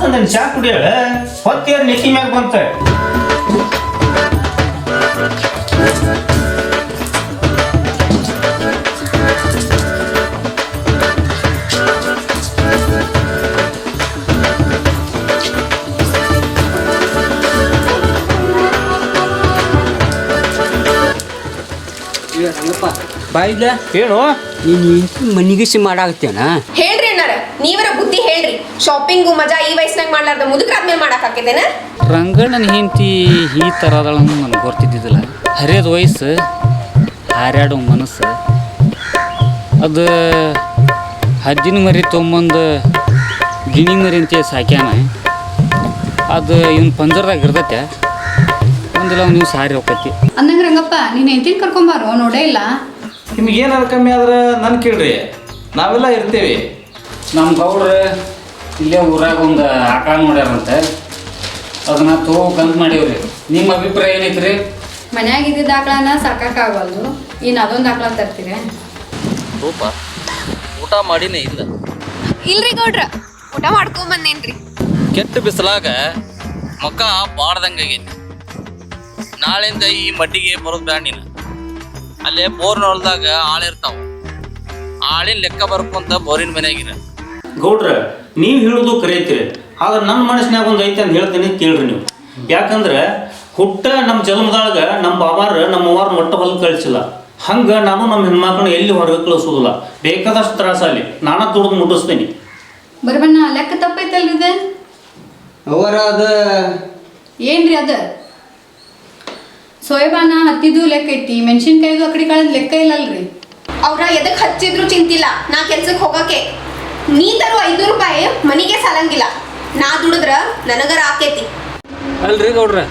ತಂದೇನು ಚಾ ಕುಡಿಯಳ ಹೊತ್ತೇರ್ ನೆಕ್ಕಿ ಮ್ಯಾಗ ಬಂತ ಬಾಯಿಲ್ಲ ಹೇಳು ನೀನು ಮನಿಗಿಸಿ ಮಾಡಾಕತ್ತೇನ ಹೇಳ್ರಿ ಅಣ್ಣಾರ ನೀವರ ಬುದ್ಧಿ ಹೇಳ್ರಿ ಶಾಪಿಂಗು ಮಜಾ ಈ ವಯಸ್ಸಿನಾಗ ಮಾಡ್ಲಾರ್ದ ಮುದುಕರಾದ್ಮೇಲೆ ಮಾಡಕ್ ಹಾಕಿದ್ದೇನ ರಂಗಣ್ಣನ ಹೆಂಡತಿ ಈ ಥರ ಅದಳ ನನಗೆ ಗೊತ್ತಿದ್ದಿದ್ದಿಲ್ಲ ಹರಿಯದ ವಯಸ್ಸು ಹಾರ್ಯಾಡೋ ಮನಸ್ಸು ಅದು ಹದ್ದಿನ ಮರಿ ತೊಗೊಂಬಂದು ಗಿಣಿ ಮರಿ ಅಂತೇಳಿ ಸಾಕ್ಯಾನ ಅದು ಇವ್ನ ಪಂಜರದಾಗ ಇರ್ತೈತೆ ಒಂದಿಲ್ಲ ನೀವು ಸಾರಿ ಹೋಗ್ತೈತಿ ಅಂದಂಗ ರಂಗಪ್ಪ ನೀನು ಹೆಂಡತಿನ ಕರ್ಕೊಂಬಾರೋ ನೋಡೇ ಇಲ್ಲ ನಿಮ್ಗೆ ಏನಾರು ಕಮ್ಮಿ ಆದ್ರೆ ನನ್ನ ಕೇಳ್ರಿ ನಾವೆಲ್ಲ ಇರ್ತೀವಿ ನಮ್ಮ ಗೌಡ್ರು ಇಲ್ಲೇ ಊರಾಗ ಒಂದು ಆಕಳ ನೋಡ್ಯಾರಂತೆ ಅದನ್ನ ತೊಗೋಕಂತ ಮಾಡೀವ್ರಿ ನಿಮ್ಮ ಅಭಿಪ್ರಾಯ ಏನೈತಿ ರೀ ಮನ್ಯಾಗ ಇದ್ದಿದ್ದ ಆಕಳನ ಸಾಕಾಗವಲ್ದು ಇನ್ನು ಅದೊಂದು ಆಕಳ ತರ್ತೀರ ರೂಪ ಊಟ ಮಾಡಿನೇ ಇಲ್ಲ ಇಲ್ರಿ ಗೌಡ್ರ ಊಟ ಮಾಡ್ಕೊಂಡ್ ಬಂದೇನ್ರಿ ಕೆಟ್ಟ ಬಿಸಿಲಾಗ ಮಕ್ಕ ಬಾಡ್ದಂಗಾಗೈತಿ ನಾಳೆಯಿಂದ ಈ ಮಡ್ಡಿಗೆ ಬರೋದು ಬೇಡ ನೀನು ಅಲ್ಲೇ ಬೋರ್ನ ಹೊಲದಾಗ ಆಳಿರ್ತಾವ ಆಳಿನ ಲೆಕ್ಕ ಬರ್ಕೊಂತ ಬೋರಿನ ಮನ್ಯಾಗಿರ ಗೌಡ್ರ ನೀವು ಹೇಳೋದು ಕರೆಯತ್ತೀರಿ ಆದ್ರೆ ನನ್ನ ಮನಸ್ಸಿನಾಗ ಒಂದು ಐತೆ ಅಂತ ಹೇಳ್ತೀನಿ ಕೇಳ್ರಿ ನೀವು ಯಾಕಂದ್ರೆ ಹುಟ್ಟ ನಮ್ಮ ಜನ್ಮದಾಗ ನಮ್ಮ ಬಾಬಾರ ನಮ್ಮ ಅವ್ವಾರ ಮೊಟ್ಟ ಹೊಲ ಕಳಿಸಿಲ್ಲ ಹಂಗೆ ನಾನು ನಮ್ಮ ಹೆಣ್ಮಕ್ಳನ್ನ ಎಲ್ಲಿ ಹೊರಗೆ ಕಳಿಸೋದಿಲ್ಲ ಬೇಕಾದಷ್ಟು ತ್ರಾಸಲ್ಲಿ ನಾನಾ ದುಡ್ದು ಮುಟ್ಟಿಸ್ತೀನಿ ಬರ್ಬಣ್ಣ ಲೆಕ್ಕ ತಪ್ಪೈತಲ್ರಿ ಇದು ಅವರ ಅದು ಏನ್ರಿ ಅದು ಸೋಯಬಾನ ಹತ್ತಿದ್ದು ಲೆಕ್ಕ ಐತಿ ಮೆಣಸಿನ್ಕಾಯಿದು ಅಕಡಿ ಕಾಳದ ಲೆಕ್ಕ ಇಲ್ಲಲ್ರಿ ಅವ್ರ ಎದಕ್ ಹಚ್ಚಿದ್ರು ಚಿಂತಿಲ್ಲ ನಾ ಕೆಲ್ಸಕ್ಕೆ ಹೋಗಕ್ಕೆ ನೀ ತರೋ 500 ರೂಪಾಯಿ ಮನಿಗೆ ಸಾಲಂಗಿಲ್ಲ ನಾ ದುಡಿದ್ರ ನನಗರ ಆಕೇತಿ ಅಲ್ರಿ ಗೌಡ್ರ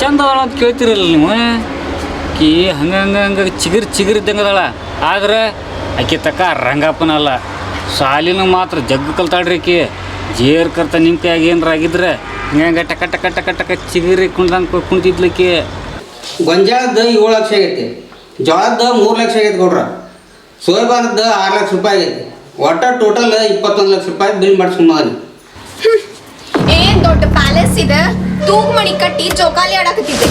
ಚಂದ ಅದಾಳ ಅಂತ ಕೇಳ್ತಿರಲ್ಲ ನೀವು ಆಕಿ ಹಂಗೆ ಚಿಗುರು ಇದ್ದಂಗೆ ಅದಾಳ ಆದ್ರೆ ಆಕೆ ತಕ್ಕ ರಂಗಪ್ಪನಲ್ಲ ಶಾಲಿನ ಮಾತ್ರ ಜಗ್ಗ ಕಲ್ತಾಳ್ರಿ ಆಕಿ ಜೇರ್ ಕರ್ತ ನಿಮ್ಮ ಕೈಯಾಗ ಏನಾರ ಆಗಿದ್ರೆ ಹಿಂಗೆ ಟಕ ಟಕ ಟಕ ಟಕ ಚಿಗುರಿ ಕುಣ್ದಂಗೆ ಕುಣ್ತಿದ್ಲಿಕ್ಕೆ ಗೊಂಜಾಳದ್ದು 7 ಲಕ್ಷ ಆಗೈತಿ ಜೋಳದ್ದು 3 ಲಕ್ಷ ಆಗೈತಿ ಗೌಡ್ರ ಸೋಯಬಾನದ್ದು 6 ಲಕ್ಷ ರೂಪಾಯಿ ಆಗೈತಿ ಒಟ್ಟ ಟೋಟಲ್ 21 ಲಕ್ಷ ರೂಪಾಯಿ ಬಿಲ್ ಮಾಡಿಸ್ಕೊಂಬಾನಿ ಏನ್ ದೊಡ್ಡ ಪ್ಯಾಲೇಸ್ ಇದೆ ತೂಗ್ ಮಣಿ ಕಟ್ಟಿ ಚೌಕಾಲಿ ಆಡಾಕತ್ತಿದ್ದೆ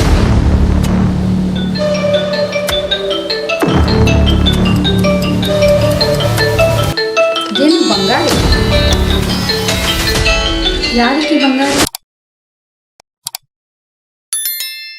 ಏನು ಬಂಗಾರ ಯಾರಿಗೆ ಬಂಗಾರ